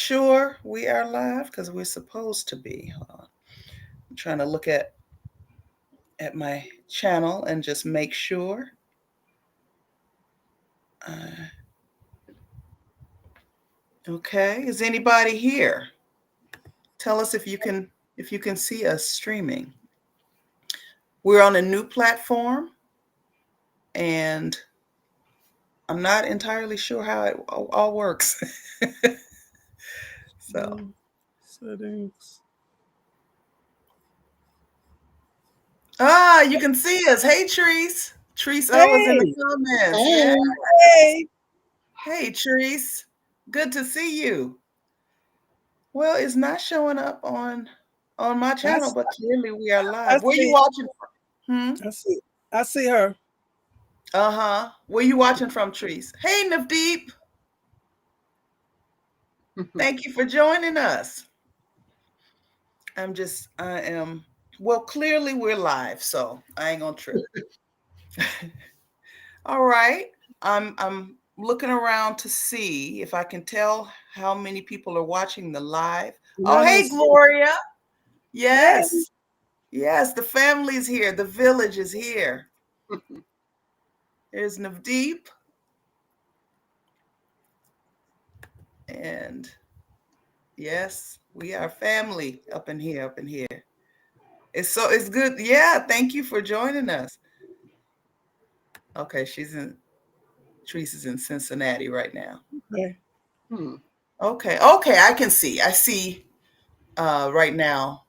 sure we are live? Because we're supposed to be. Hold on. I'm trying to look at my channel and just make sure. Uh, okay. Is anybody here? Tell us if you can see us streaming. We're on a new platform, and I'm not entirely sure how it all works. So, Settings. you can see us. Hey, Treese. Treese O is in the Hey, comments. Yeah. Hey, hey. Hey, Treese. Good to see you. Well, it's not showing up on my I, channel, s- but clearly we are I live. Where you see. watching from? I see. I see her. Uh-huh. Where you watching from, Treese? Hey, Navdeep. Thank you for joining us. I am, well, clearly we're live, so I ain't gonna trip. All right. I'm looking around to see if I can tell how many people are watching the live. Oh, I don't hey, see. Gloria. Hey. Yes. Yes, the family's here. The village is here. There's Navdeep. And yes, we are family up in here, up in here. It's good. Yeah, thank you for joining us. Okay, Teresa's in Cincinnati right now. Okay. hmm. Okay, I can see. I see right now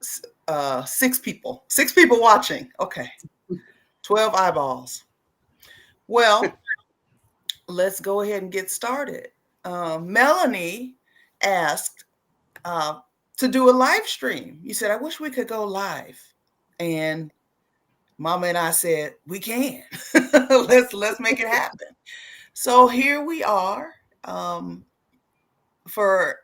6 people. 6 people watching. Okay. 12 eyeballs. Well, let's go ahead and get started. Melanie asked uh, to do a live stream. You said, I wish we could go live. And Mama and I said, we can. let's make it happen. So here we are. Um, for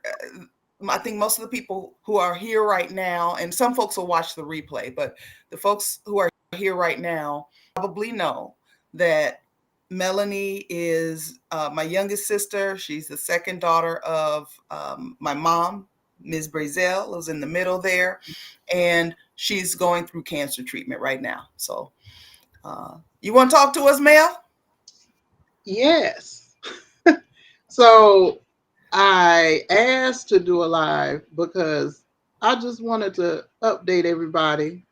I think most of the people who are here right now, and some folks will watch the replay, but the folks who are here right now probably know that Melanie is my youngest sister. She's the second daughter of my mom, MzBrazell, who's in the middle there, and she's going through cancer treatment right now. So, you want to talk to us, Mel? Yes. So I asked to do a live because I just wanted to update everybody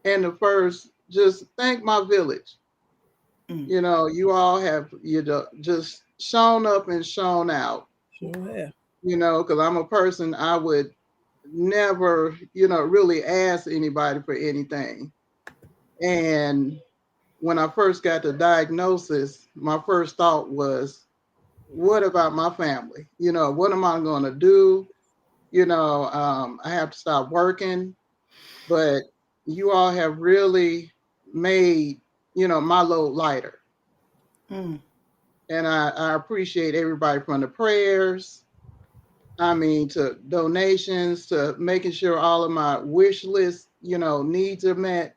and to first just thank my village. Mm. You all have just shown up and shown out. Sure have. Because I'm a person I would never, really ask anybody for anything. And when I first got the diagnosis, my first thought was, what about my family? What am I going to do? I have to stop working, but you all have really made, my load lighter. Mm. And I appreciate everybody from the prayers, I mean, to donations, to making sure all of my wish list, needs are met.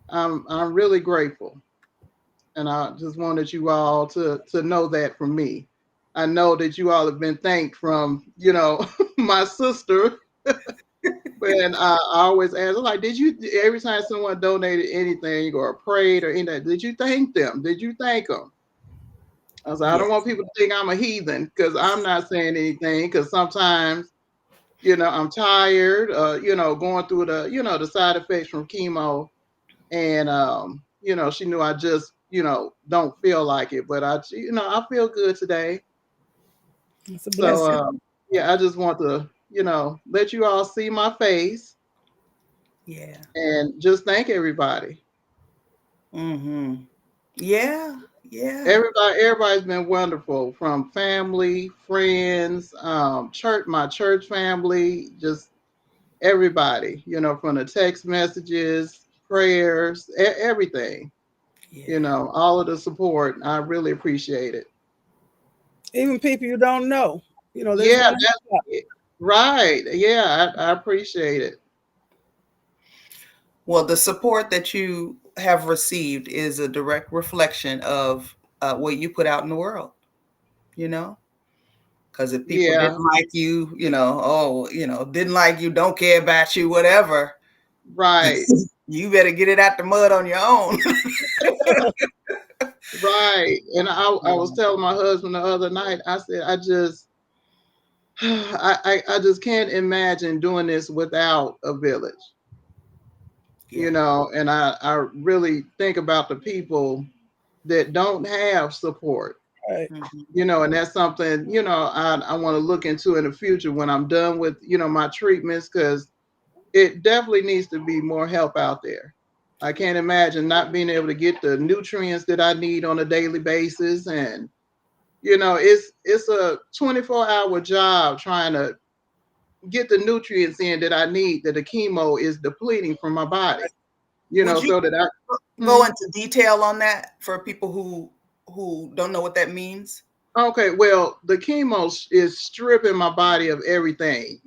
I'm really grateful. And I just wanted you all to know that from me. I know that you all have been thanked from, my sister. And I always ask, like, did you, every time someone donated anything or prayed or anything, did you thank them? Did you thank them? I was like, I Yes. don't want people to think I'm a heathen because I'm not saying anything because sometimes, I'm tired, going through the side effects from chemo. And, she knew I just, don't feel like it, but I feel good today. It's a So, blessing. yeah, I just want to, let you all see my face Yeah. and just thank everybody. Mm-hmm. Yeah. Yeah. Everybody's been wonderful, from family, friends, my church family, just everybody, from the text messages, prayers, everything, Yeah. all of the support. I really appreciate it. Even people you don't know. They just Yeah, want to that's help out. it. Right. Yeah, I appreciate it. Well, the support that you have received is a direct reflection of what you put out in the world, you know? Because if people Yeah, didn't like you, didn't like you, don't care about you, whatever, right, you better get it out the mud on your own. right. And I was telling my husband the other night, I said, I just I just can't imagine doing this without a village. Yeah. And I really think about the people that don't have support. Right. And that's something, I want to look into in the future when I'm done with, my treatments, because it definitely needs to be more help out there. I can't imagine not being able to get the nutrients that I need on a daily basis. And, it's a 24-hour job trying to get the nutrients in that I need that the chemo is depleting from my body, Would you so that I go into detail on that for people who don't know what that means? Okay, well, the chemo is stripping my body of everything,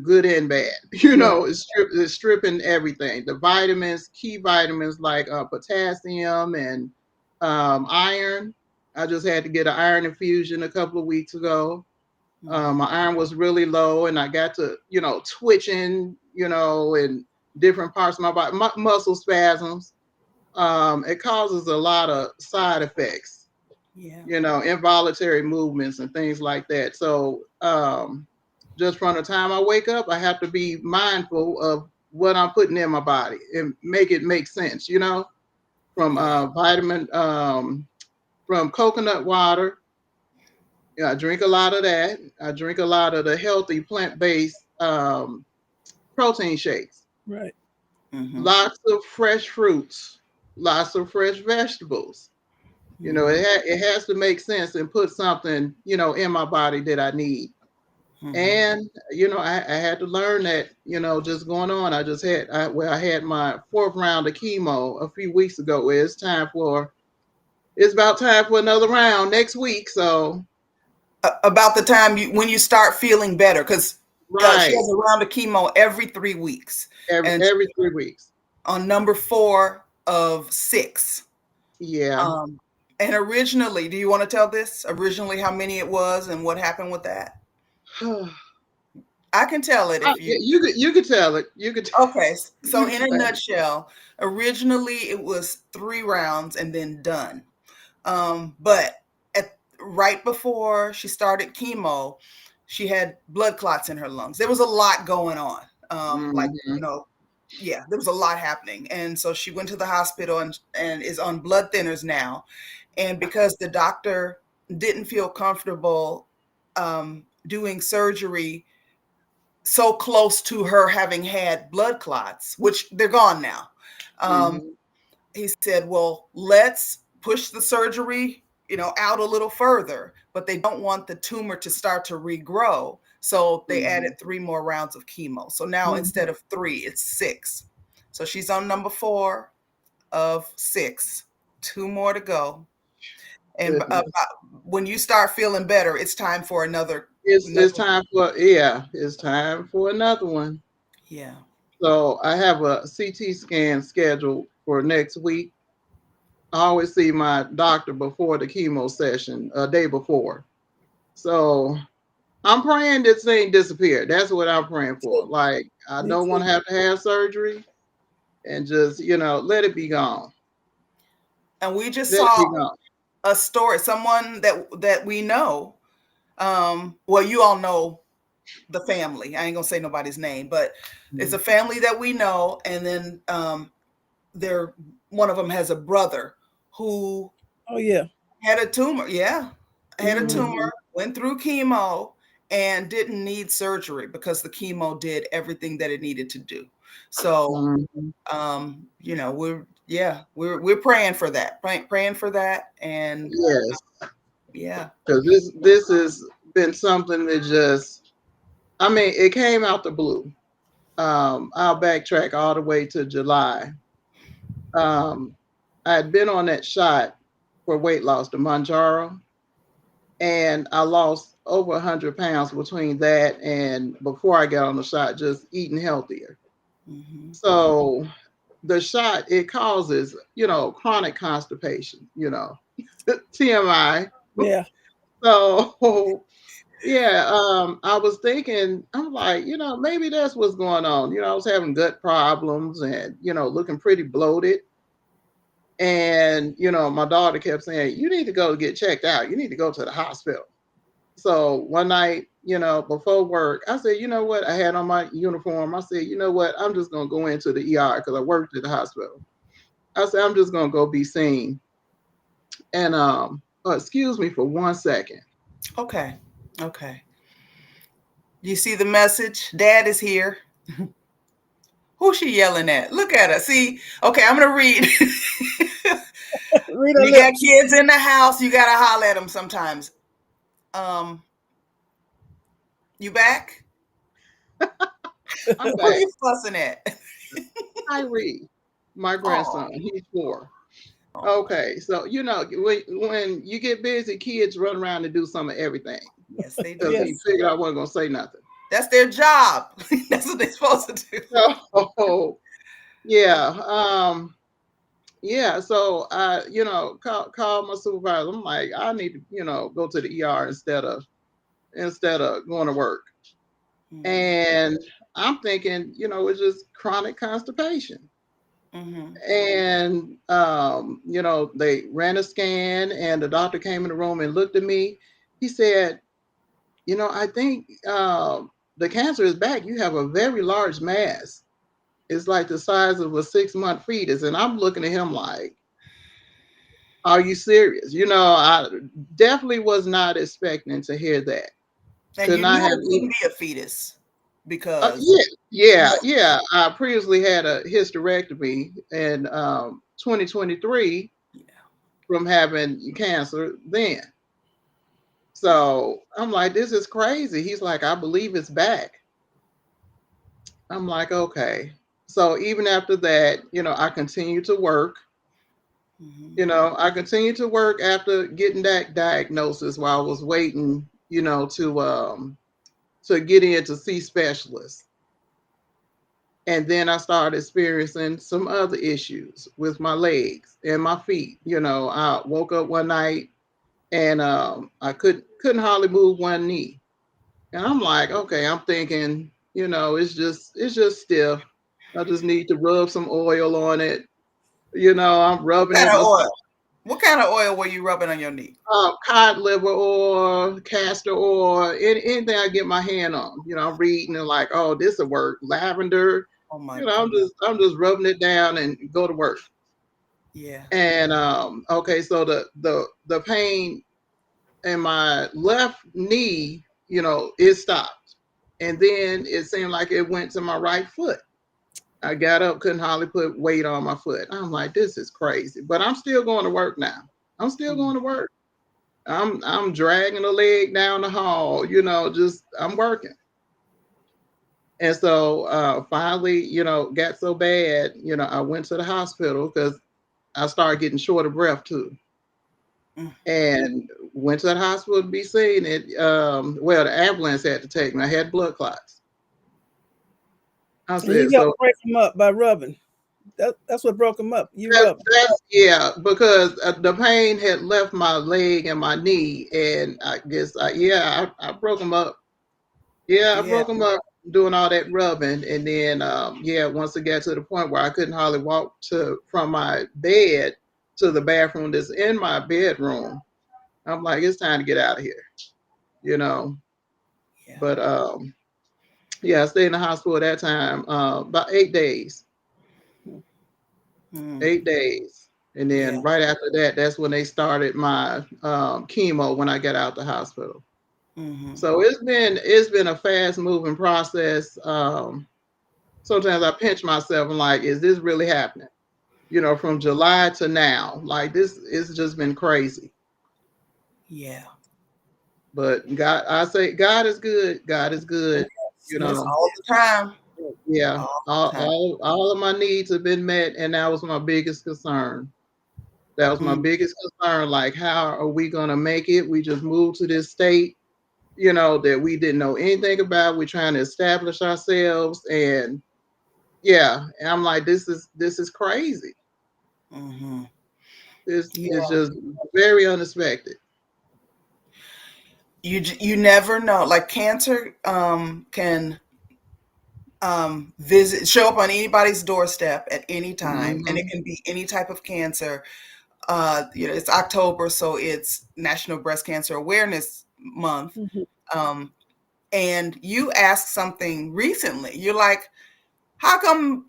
good and bad. It's stripping everything. The vitamins, key vitamins like potassium and iron. I just had to get an iron infusion a couple of weeks ago. My iron was really low, and I got to, twitching, in different parts of my body, muscle spasms. It causes a lot of side effects, Yeah. involuntary movements and things like that. So just from the time I wake up, I have to be mindful of what I'm putting in my body and make it make sense, from vitamin, from coconut water. Yeah, I drink a lot of that. I drink a lot of the healthy plant-based protein shakes. Right. Lots of fresh fruits, lots of fresh vegetables. It has to make sense and put something, in my body that I need. And, I had to learn that, just going on. I had my 4th round of chemo a few weeks ago. It's about time for another round next week. So About the time when you start feeling better, because she right, has a round of chemo every 3 weeks, and every 3 weeks. on number 4 of 6. Yeah. And originally, do you want to tell this? Originally, how many it was and what happened with that? I can tell it if you. You could tell it. You could. Okay, so You in could a say nutshell, originally it was 3 rounds and then done. But right before she started chemo, she had blood clots in her lungs. There was a lot going on. There was a lot happening. And so she went to the hospital and is on blood thinners now. And because the doctor didn't feel comfortable doing surgery so close to her having had blood clots, which they're gone now, he said, well, let's push the surgery, out a little further, but they don't want the tumor to start to regrow. So they added 3 more rounds of chemo. So now instead of 3, it's 6. So she's on number 4 of 6, 2 more to go. And when you start feeling better, it's time for another. it's time it's time for another one. Yeah. So I have a CT scan scheduled for next week. I always see my doctor before the chemo session, a day before. So I'm praying this thing disappear. That's what I'm praying for. Like, I don't want to have surgery, and just, let it be gone. And we just Let it saw be gone. a story, someone that we know. Well, you all know the family. I ain't gonna say nobody's name, but it's a family that we know. And then one of them has a brother who had a tumor. Yeah, had a tumor, went through chemo, and didn't need surgery because the chemo did everything that it needed to do. So, we're praying for that, praying for that, and Yes, yeah, because this has been something that just, it came out the blue. I'll backtrack all the way to July. I had been on that shot for weight loss, the Manjaro, and I lost over 100 pounds between that and before I got on the shot, just eating healthier. So the shot, it causes, chronic constipation, TMI. Yeah. So Yeah, I was thinking, I'm like, maybe that's what's going on. I was having gut problems and, looking pretty bloated. And, my daughter kept saying, you need to go get checked out. You need to go to the hospital. So one night, before work, I said, you know what? I had on my uniform. I said, you know what? I'm just going to go into the ER because I worked at the hospital. I said, I'm just going to go be seen. And, excuse me for 1 second. Okay. Okay. You see the message? Dad is here. Who's she yelling at? Look at her. See? Okay, I'm gonna read. Read her You got lips. kids in the house, you gotta holler at them sometimes. Um, you back? I'm Who are back. you fussing at? Tyree, my Oh, grandson, he's 4. oh my. Okay, so when you get busy, kids run around and do some of everything Yes, they because do. he Yes. figured I wasn't gonna say nothing. That's their job. That's what they're supposed to do. So yeah, yeah. So I, call my supervisor. I'm like, I need to, go to the ER instead of going to work. Mm-hmm. And I'm thinking, it's just chronic constipation. Mm-hmm. And they ran a scan, and the doctor came in the room and looked at me. He said, I think the cancer is back. You have a very large mass. It's like the size of a 6-month fetus. And I'm looking at him like, are you serious? I definitely was not expecting to hear that. And Could you not knew have it couldn't be a fetus because yeah, yeah, yeah. yeah. I previously had a hysterectomy in 2023 Yeah. from having cancer then. So I'm like, this is crazy. He's like, I believe it's back. I'm like, okay. So even after that, I continued to work. Mm-hmm. I continued to work after getting that diagnosis while I was waiting, to get in to see specialists. And then I started experiencing some other issues with my legs and my feet. I woke up one night and I couldn't hardly move one knee. And I'm like, okay, I'm thinking, it's just stiff. I just need to rub some oil on it. I'm What rubbing kind it of myself. oil? What kind of oil were you rubbing on your knee? Cod liver oil, castor oil, anything I get my hand on. I'm reading and like, oh, this will work. Lavender. Oh my I'm goodness. just rubbing it down and go to work. Yeah. And okay, so the pain in my left knee, it stopped. And then it seemed like it went to my right foot. I got up, couldn't hardly put weight on my foot. I'm like, this is crazy. But I'm still going to work now. I'm still Mm. going to work. I'm dragging a leg down the hall, just I'm working. And so finally, got so bad, I went to the hospital because I started getting short of breath too. Mm. And went to the hospital to be seen. Well, the ambulance had to take me. I had blood clots. I And you said, help so break them up by rubbing. That's what broke them up. You rubbed. that's yeah, because the pain had left my leg and my knee, and I guess I broke them up. Yeah, I Yeah. broke them up doing all that rubbing, and then once it got to the point where I couldn't hardly walk to from my bed to the bathroom that's in my bedroom, I'm like, it's time to get out of here, you know. Yeah. But yeah, I stayed in the hospital at that time about 8 days. Mm. 8 days. And Yeah. then right after that, that's when they started my chemo when I got out the hospital. Mm-hmm. So it's been a fast moving process. Sometimes I pinch myself and like, is this really happening? From July to now, like this, it's just been crazy. Yeah. But God, I say God is good. God is good. Yes. You Yes. know, All the time. yeah. All the All time. all all of my needs have been met, and that was my biggest concern. That was my Mm. biggest concern. Like, how are we gonna make it? We just moved to this state, that we didn't know anything about. We're trying to establish ourselves, and yeah, and I'm like, this is crazy. Mm-hmm. This is Yeah. just very unexpected. you never know. Like cancer can show up on anybody's doorstep at any time, and it Mhm. can be any type of cancer. It's October, so it's National Breast Cancer Awareness Month. Mhm. Um, and you asked something recently. You're like, how come,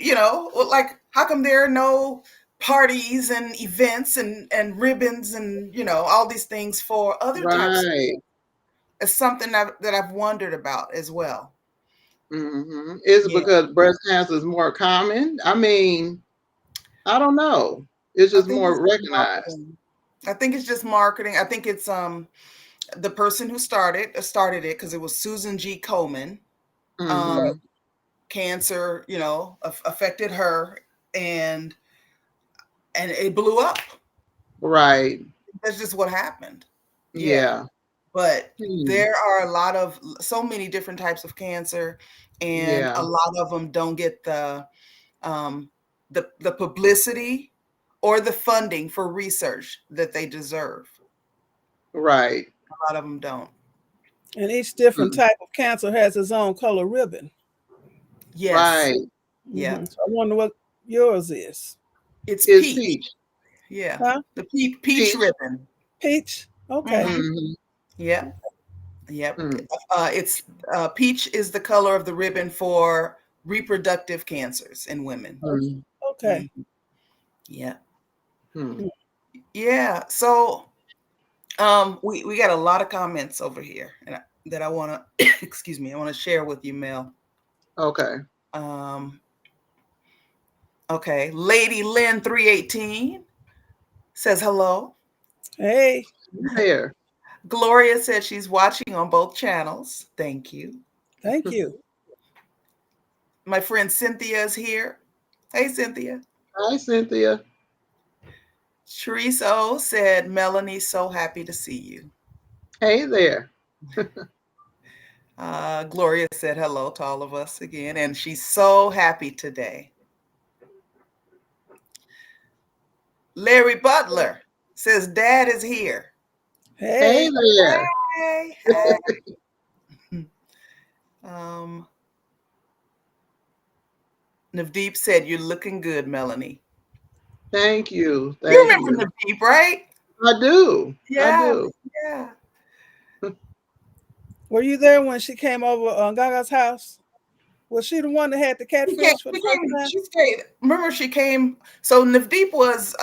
how come there are no parties and events and ribbons and, all these things for other types? Right. It's something that I've wondered about as well. Is it Yeah. because breast cancer is more common? I mean, I don't know. It's I just think it's more just recognized. marketing. I think it's just marketing. I think it's the person who started it because it was Susan G. Komen. Um, Mhm. Cancer, affected her, and it blew up. Right. That's just what happened. Yeah. Yeah. But Hmm. there are so many different types of cancer, and Yeah. a lot of them don't get um, the publicity or the funding for research that they deserve. Right. A lot of them don't. And each different Mm. type of cancer has its own color ribbon. Yes. Right. Yeah. So I wonder what yours is. It's It's peach. peach. Yeah. Huh? The peach Peach. ribbon. Peach? Okay. Hmm. Mhm. Yep. Yep. Mm. It's peach is the color of the ribbon for reproductive cancers in women. Mm. Okay. Mhm. Yeah. Mm. Yeah. So we got a lot of comments over here that I want to excuse me, I want to share with you, Mel. Okay. Um okay, Lady Lynn 318 says hello. Hey, There. Gloria said she's watching on both channels. Thank you. thank you. My friend Cynthia is here. Hey, Cynthia. Hi, Cynthia. Teresa O said, Melanie, so happy to see you. Hey there. Gloria said hello to all of us again, and she's so happy today. Larry Butler says, Dad is here. Hey Hey, there. Hey, hey. um, Navdeep said, you're looking good, Melanie. Thank you. You Thank remember you. Navdeep, right? I do. I Yeah, do. yeah. were you there when she came over Gaga's house? Was she the one that had the catfish for the first time? She stayed. Remember, she came. So Navdeep was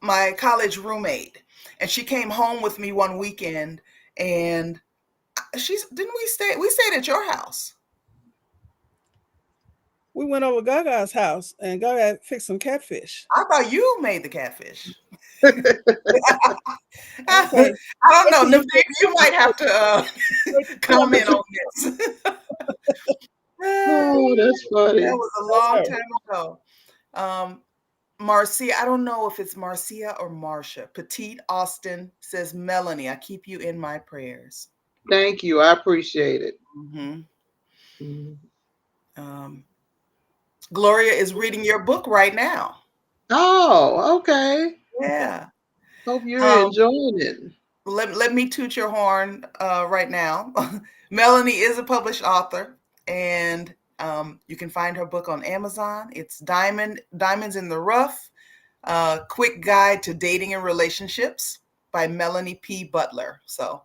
my college roommate, and she came home with me one weekend, and didn't we stay? We stayed at your house. We went over Gaga's house and Gaga fixed some catfish. I thought you made the catfish. Okay. I don't know, You Navdeep. You might have to comment did. on this. Oh, that's That funny. was a That's long her. time ago. Marcia, I don't know if it's Marcia or Marcia. Petite Austin says, Melanie, I keep you in my prayers. Thank you. I appreciate it. Hmm. Mhm. Gloria is reading your book right now. Oh, okay. Yeah. Hope you're Um, enjoying it. let me toot your horn right now. Melanie is a published author, and you can find her book on Amazon. It's Diamonds in the Rough, Quick Guide to Dating and Relationships by Melanie P. Butler. So,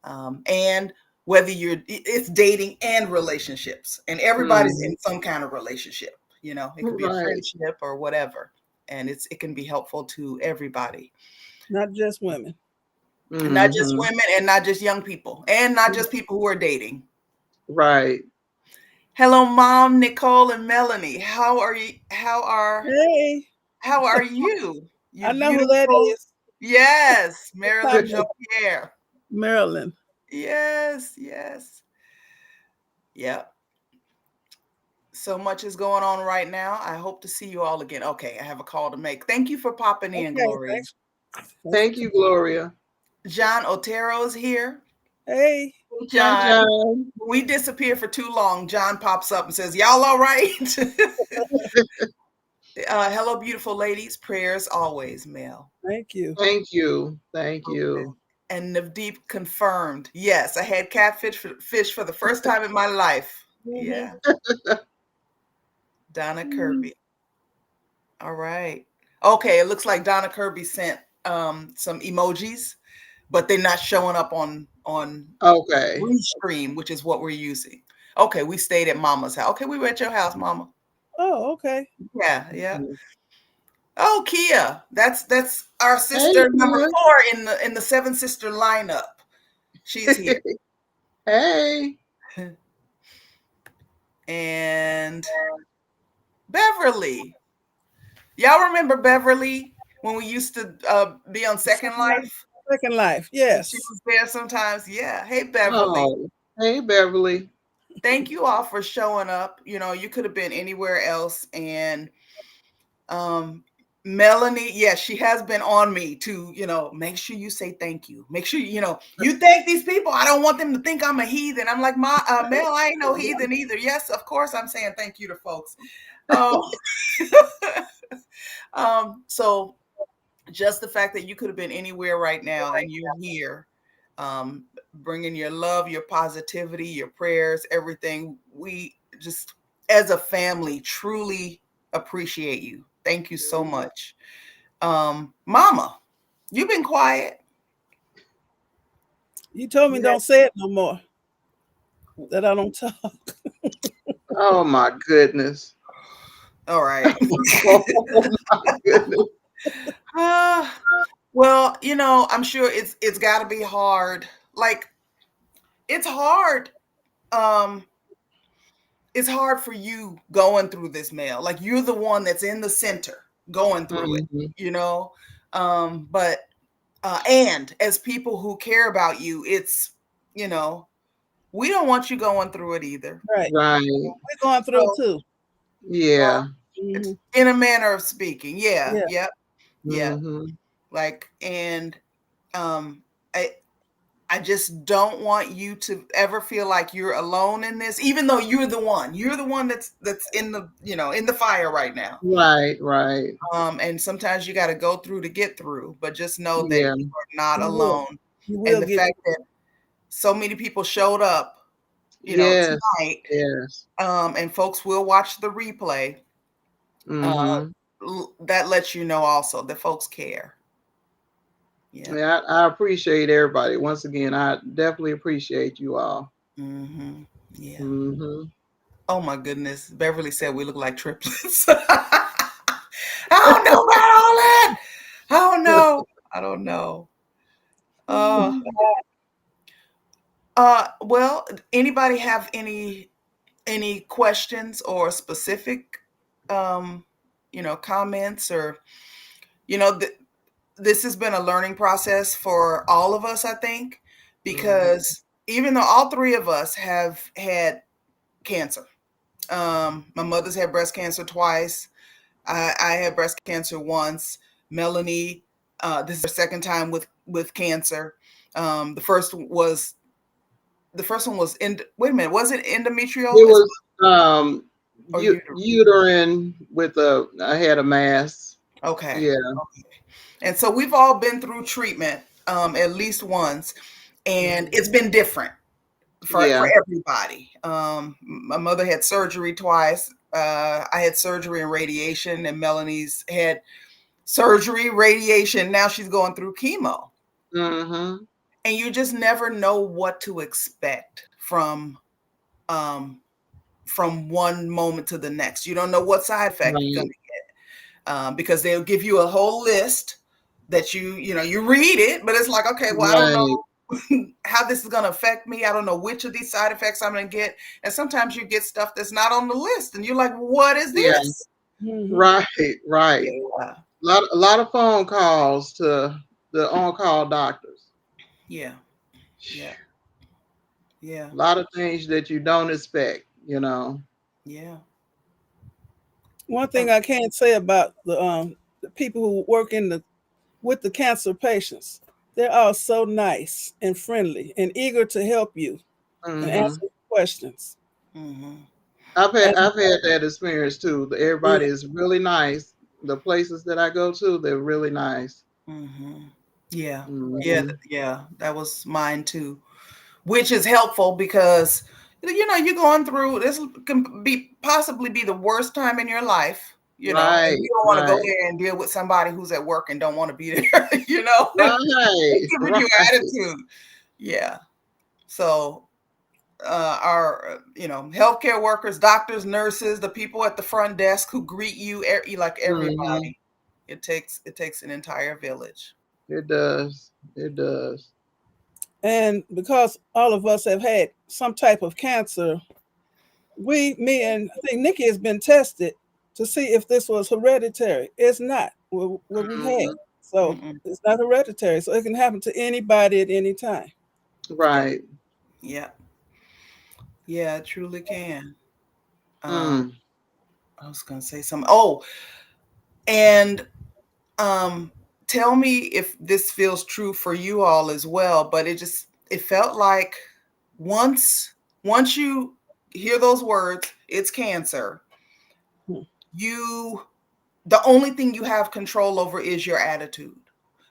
and whether it's dating and relationships, and everybody's Mhm. in some kind of relationship, it could be a Right. friendship or whatever. And it can be helpful to everybody. Not just women. Not just Mhm. women and not just young people and not just people who are dating. Right. Hello, Mom, Nicole, and Melanie. How are you? Hey, How are you? You I know who that beautiful. is. Yes, Marilyn Talking Jean-Pierre. Maryland. Yes, yes. Yep. So much is going on right now. I hope to see you all again. Okay, I have a call to make. Thank you for popping in, Okay, Gloria. thanks. Thank you, Gloria. John Otero is here. Hey, Hi, John, John. we disappear for too long. John pops up and says, y'all all right? Hello, beautiful ladies. Prayers always, Mel. thank you. Thank you. Thank Okay. you. And Navdeep confirmed. Yes, I had catfish fish for the first time in my life. Yeah. Donna Kirby. All right. Okay, it looks like Donna Kirby sent some emojis, but they're not showing up on Okay. Restream, which is what we're using. Okay, we stayed at Mama's house. Okay, we were at your house, Mama. Oh, okay. Yeah, yeah. Oh, Kia, that's our Hey, sister number Kia. 4 in the seven sister lineup. She's here. Hey. And Beverly. Y'all remember Beverly when we used to be on Second Life? Second Life, She yes. was there sometimes. Yeah. Hey, Beverly. Oh, hey, Beverly. Thank you all for showing up. You know, you could have been anywhere else. And Melanie, yes, she has been on me to, make sure you say thank you. Make sure, you thank these people. I don't want them to think I'm a heathen. I'm like, Mel, I ain't no heathen either. Yes, of course I'm saying thank you to folks. So just the fact that you could have been anywhere right now and you're here, bringing your love, your positivity, your prayers, everything. We just, as a family, truly appreciate you. Thank you so much. Mama, you've been quiet. You told me don't say it no more. That I don't talk. Oh my goodness. All right. Oh my goodness. Well, I'm sure it's got to be hard. Like, it's hard. It's hard for you going through this, Mel. Like, you're the one that's in the center going through it, but and as people who care about you, it's, we don't want you going through it either. Right. Right. We're going through it too. Yeah. In a manner of speaking. Yeah. Yeah. Yep. Yeah. Mm-hmm. Like, and I just don't want you to ever feel like you're alone in this, even though you're the one that's in the, in the fire right now. Right, right. And sometimes you got to go through to get through, but just know that Yeah. you are not You alone. You will And the fact that so many people showed up, Yes. tonight, Yes. and folks will watch the replay. That lets you know also that folks care. Yeah, I appreciate everybody. Once again, I definitely appreciate you all. Yeah. Oh my goodness. Beverly said we look like triplets. I don't know about all that. I don't know. Well, anybody have any questions or specific comments, or this has been a learning process for all of us, I think, because even though all 3 of us have had cancer, my mother's had breast cancer twice. I had breast cancer once. Melanie, this is her second time with cancer. The first one was wait a minute, was it endometrial? It was uterine with I had a mass. Okay. Yeah. Okay. And so we've all been through treatment at least once, and it's been different for everybody. My mother had surgery twice. I had surgery and radiation, and Melanie's had surgery, radiation. Now she's going through chemo. And you just never know what to expect from one moment to the next. You don't know what side effect you're going to get, because they'll give you a whole list that you read it, but it's like, okay, well, I don't know how this is going to affect me. I don't know which of these side effects I'm going to get. And sometimes you get stuff that's not on the list, and you're like, what is this? Right. Yeah. A lot of phone calls to the on-call doctors. Yeah. A lot of things that you don't expect, Yeah. One thing I can't say about the people who work with the cancer patients, they're all so nice and friendly and eager to help you and answer questions. I've had that experience too. Everybody is really nice. The places that I go to, they're really nice. Yeah. Yeah. Mm-hmm. Yeah. That was mine too, which is helpful because, you're going through this can possibly be the worst time in your life, and Right, you don't want to go right, there and deal with somebody who's at work and don't want to be there, right, giving you right. attitude. Yeah. So our healthcare workers, doctors, nurses, the people at the front desk who greet you, like Mm-hmm. everybody. It takes an entire village. It does. It does. And because all of us have had some type of cancer, me and I think Nikki has been tested to see if this was hereditary. It's not what we had. Mm-hmm. So Mm-mm. it's not hereditary. So it can happen to anybody at any time. Yeah, Right. yeah, yeah. It truly can. Um, Mm. I was gonna say something. Oh, and um, tell me if this feels true for you all as well. But it felt like once once you hear those words, it's cancer. Hmm. You The only thing you have control over is your attitude,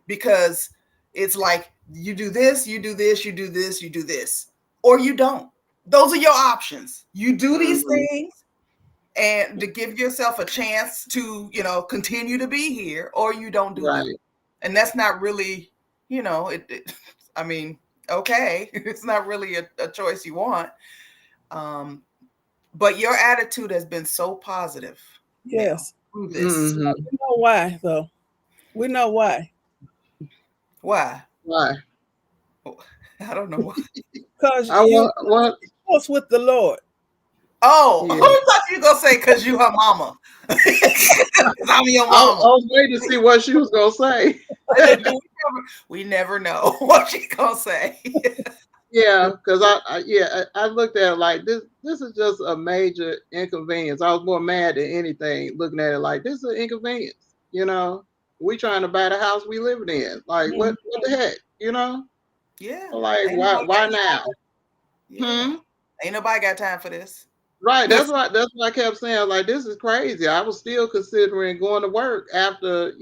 because it's like you do this, you do this, you do this, you do this, or you don't. Those are your options. You do these Mm-hmm. things and to give yourself a chance to, continue to be here, or you don't do them. Right. And that's not really, I mean, okay, it's not really a choice you want. Um, but your attitude has been so positive, Mel, Yes. through this. Mm-hmm. We know why though. We know why. Why? Why? Oh, I don't know why. Because I you want what? was with the Lord. Oh, I Yeah. thought you were gonna say because you her mama. 'Cause I'm your I mama. was waiting to see what she was gonna say. We never know what she's gonna say. Yeah, because I looked at it like this. This is just a major inconvenience. I was more mad than anything, looking at it like this is an inconvenience. We trying to buy the house we living in. Like Mhm. what the heck? Yeah, Like ain't nobody why got time. now? Yeah, Hmm. ain't nobody got time for this. Right. That's what I kept saying. Like this is crazy. I was still considering going to work after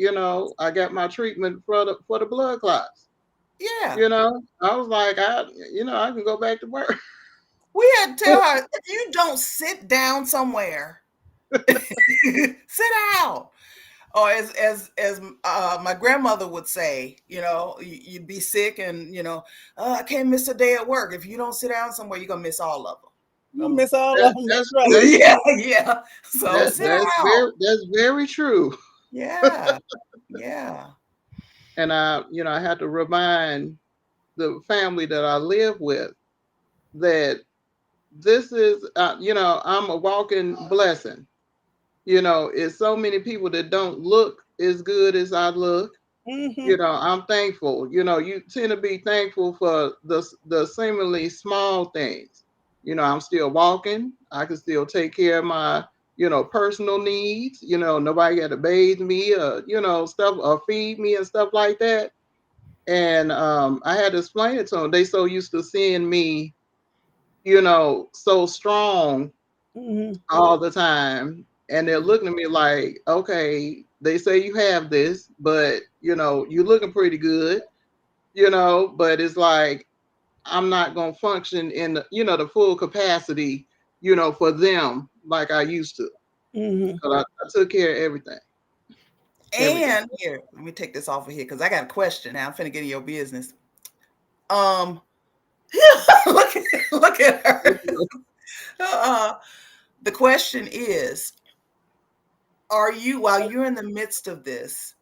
I got my treatment for the blood clots. Yeah, I was like I can go back to work. we had to tell her if you don't sit down somewhere, sit down. Or as my grandmother would say, you'd be sick and I can't miss a day at work. If you don't sit down somewhere, you're gonna miss all of You them. miss all of That, them. That's that's right. that's Yeah, yeah. So that sit that's down. very true. Yeah, yeah. And I had to remind the family that I live with that this is I'm a walking blessing. It's so many people that don't look as good as I look. Hmm. I'm thankful. You tend to be thankful for the seemingly small things. I'm still walking. I can still take care of my personal needs. Nobody got to bathe me or stuff or feed me and stuff like that. And I had to explain it to them. They so used to seeing me, so strong Hmm. all the time. And they're Mhm. looking at me like, okay, they say you have this, but you're looking pretty good, but it's like I'm not gonna function in the full capacity, for them like I used to. Hmm. 'Cause I took care of everything. Everything. And here, let me take this off of here because I got a question. Now I'm finna get in your business. Um, look at her. Uh, the question is, while you're in the midst of this,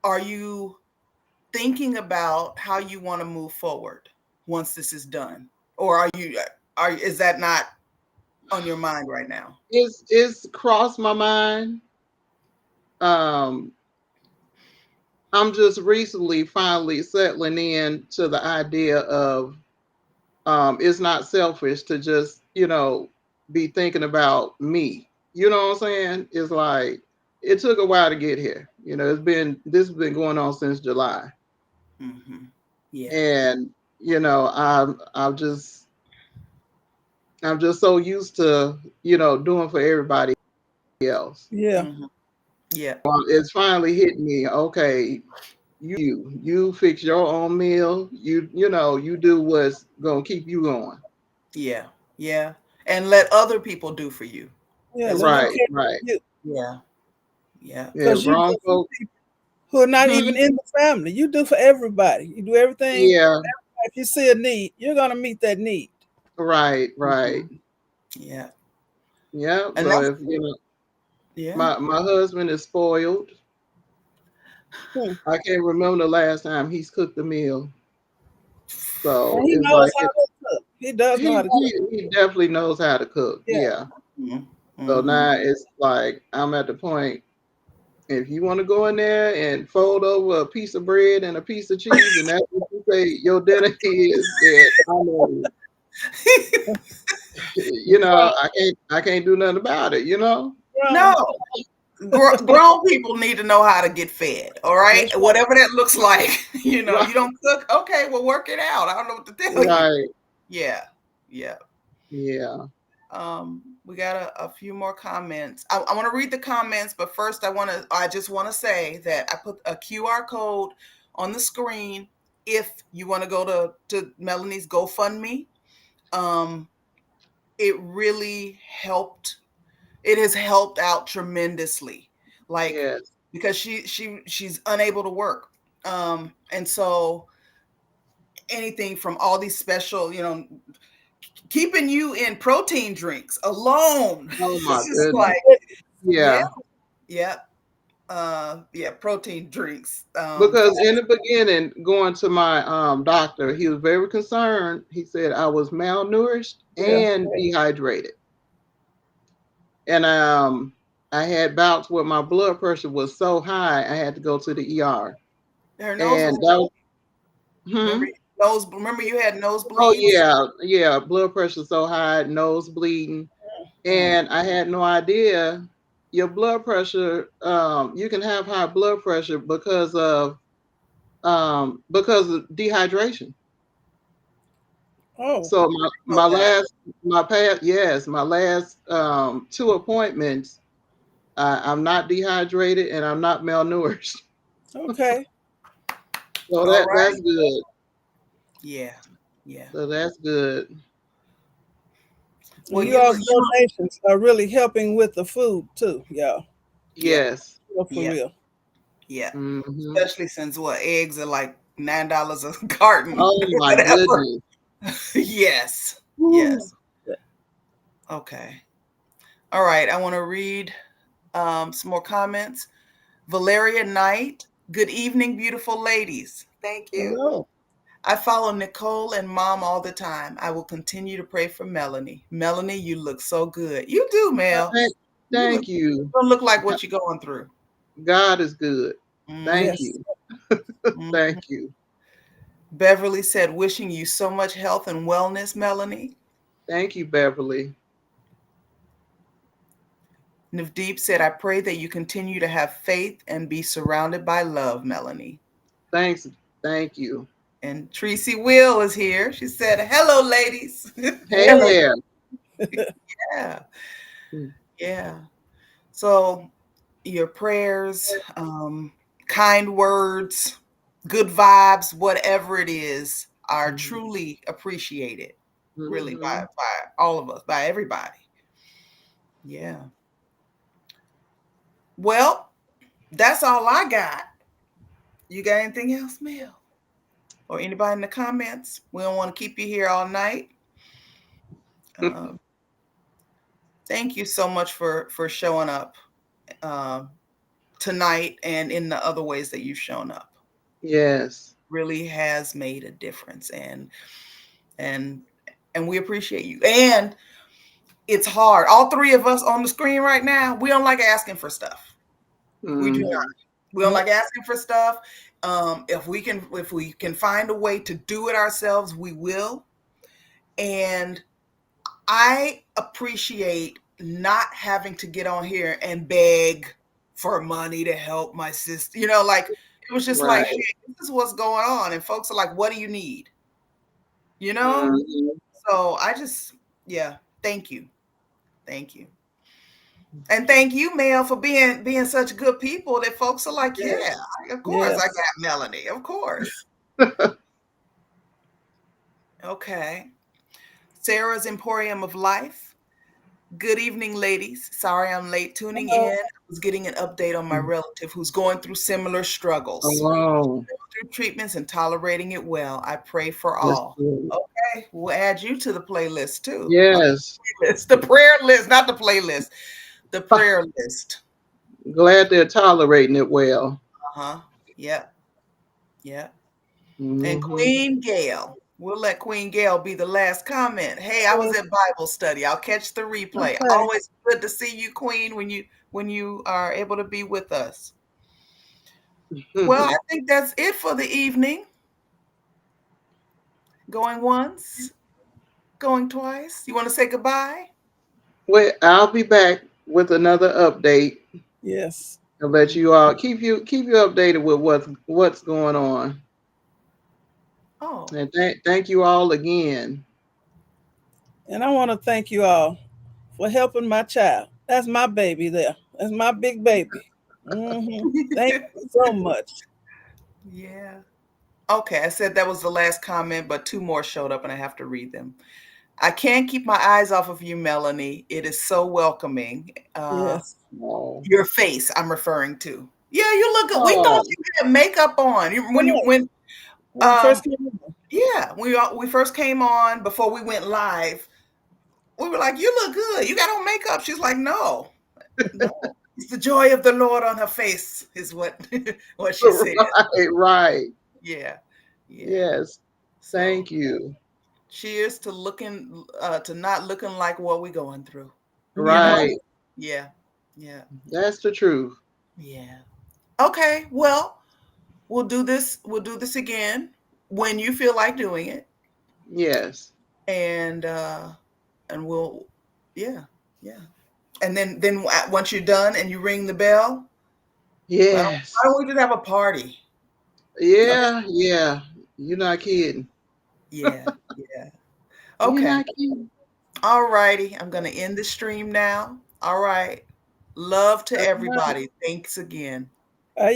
are you thinking about how you want to move forward once this is done, or is that not on your mind right now? It's crossed my mind. Um, I'm just recently finally settling in to the idea of it's not selfish to just be thinking about me. You know what I'm saying? It's like it took a while to get here. This has been going on since July, Hmm. Yeah. and I'm just so used to doing for everybody else. Yeah. Hmm. Yeah. It's finally hitting me. Okay, you fix your own meal. You do what's gonna keep you going. Yeah. Yeah. And let other people do for you Yeah, as let them well. Right, care for right. you. Yeah. Yeah. Yeah, Because you do wrong for folks. people who are not even Mhm. in the family. You do for everybody. You do everything. Yeah, If you see a need, you're gonna meet that need. right, right. Mhm. Yeah. Yeah, And so that's if yeah. my husband is spoiled. Hmm. I can't remember the last time he's cooked a meal. So And he it's knows like how to cook. He does know how to cook. he definitely knows how to cook. Yeah. Yeah. Mhm. So Mhm. now it's like I'm at the point. If you want to go in there and fold over a piece of bread and a piece of cheese, and that's what you say your dinner is, then I know. Wrong. I can't do nothing about it. No. Wrong. Grown people need to know how to get fed. All right. That's right. Whatever that looks like. Right, You don't cook. Okay. Well, work it out. I don't know what to tell you. right. Yeah. Yeah. Yeah. We got a few more comments. I want to read the comments, but first I just want to say that I put a QR code on the screen if you want to go to Melanie's GoFundMe. Um, it really helped. It has helped out tremendously. Like Yes. because she's unable to work. And so anything from all these special, keeping you in protein drinks alone. Oh my It's just goodness. like, yeah, Yeah. yeah, yeah, protein drinks. Because 'Cause in the beginning, going to my doctor, he was very concerned. He said I was malnourished Yeah. and dehydrated. And I had bouts where my blood pressure was so high I had to go to the ER. her nose And was that was, remember hmm? remember you had Oh nosebleeds. yeah, yeah, blood pressure so high, nose bleeding, Mm. and I had no idea your blood pressure. You can have high blood pressure because of dehydration. Oh. So Know that. my last two appointments, I'm not dehydrated and I'm not malnourished. Okay. So All that's right. good. Yeah. Yeah. So that's good. Well, And you all's donations are really helping with the food too, y'all. yeah. Yes. For Yeah. real. Yeah. Hmm. Especially since eggs are like $9 a carton, Oh my whatever. goodness. Yes. Woo. Yes. Okay. All right. I want to read some more comments. Valeria Knight. Good evening, beautiful ladies. Thank you. Hello. I follow Nicole and mom all the time. I will continue to pray for Melanie. Melanie, you look so good. You do, Mel. Thank, You thank you. don't look like what you're going through. God is good. Thank Mhm, Yes. you. mhm. Thank you. Beverly said, wishing you so much health and wellness, Melanie. Thank you, Beverly. Navdeep said, I pray that you continue to have faith and be surrounded by love, Melanie. Thanks. Thank you. And Tracy Will is here. She said, hello, ladies. Hey Hello. there. Yeah, Mm, yeah. So your prayers, kind words, good vibes, whatever it is, are mhm, truly appreciated, really, mhm. by all of us, by everybody. Yeah. Well, that's all I got. You got anything else, Mel? Or anybody in the comments? We don't want to keep you here all night. Um, thank you so much for showing up uh, tonight and in the other ways that you've shown up. Yes. Really has made a difference, and and we appreciate you. And it's hard. All three of us on the screen right now, we don't like asking for stuff. We do not. Hmm. We don't Nope. like asking for stuff. If we can find a way to do it ourselves, we will. And I appreciate not having to get on here and beg for money to help my sister. Like it was just like, Right. hey, this is what's going on. And folks are like, what do you need? You know? Hmm. So I just, yeah, thank you. Thank you. And thank you, Mel, for being such good people that folks are like, yeah, Yes. of course I Yes. got Melanie. Of course. Okay. Sarah's Emporium of Life. Good evening, ladies. Sorry I'm late tuning in. Hello. I was getting an update on my relative who's going through similar struggles. Oh, Through treatments and tolerating it well. I pray for that's all. good. Okay, we'll add you to the playlist too. Yes. It's the prayer list, not the playlist. The prayer list. Glad they're tolerating it well. Uh-huh. Yep. Yep. And Hmm. Queen Gail. We'll let Queen Gail be the last comment. Hey, I was at Bible study. I'll catch the replay. Okay. Always good to see you, Queen, when you are able to be with us. Well, I think that's it for the evening. Going once, going twice. You want to say goodbye? Well, I'll be back with another update. Yes. I'll let you all keep you updated with what's going on. Oh, And thank you all again. And I want to thank you all for helping my child. That's my baby there. That's my big baby. Thank you so much. yeah. Okay, I said that was the last comment, but two more showed up and I have to read them. I can't keep my eyes off of you, Melanie. It is so welcoming. Yes. Oh, Your face, I'm referring to. Yeah, you look good. We thought oh, you had makeup on. Yes. When you Um first came in. yeah, we first came on before we went live. We were like, "You look good. You got on makeup." She's like, "No, no. It's the joy of the Lord on her face," is what what she said. right, right. Yeah, yeah. Yes. So Thank you. cheers to looking to not looking like what we're going through. You know? Mhm. Right. Yeah, yeah, That's the truth. yeah. Okay, well, we'll do this. We'll do this again when you feel like doing it, Yes. and we'll, yeah, yeah. And then once you're done and you ring the bell, well, why Yes. don't we just have a party? Yeah, yeah. You're not kidding. Yeah, yeah. You're Okay. not kidding. All righty. I'm going to end the stream now. All right. Love to All right. everybody. Thanks again. Yeah.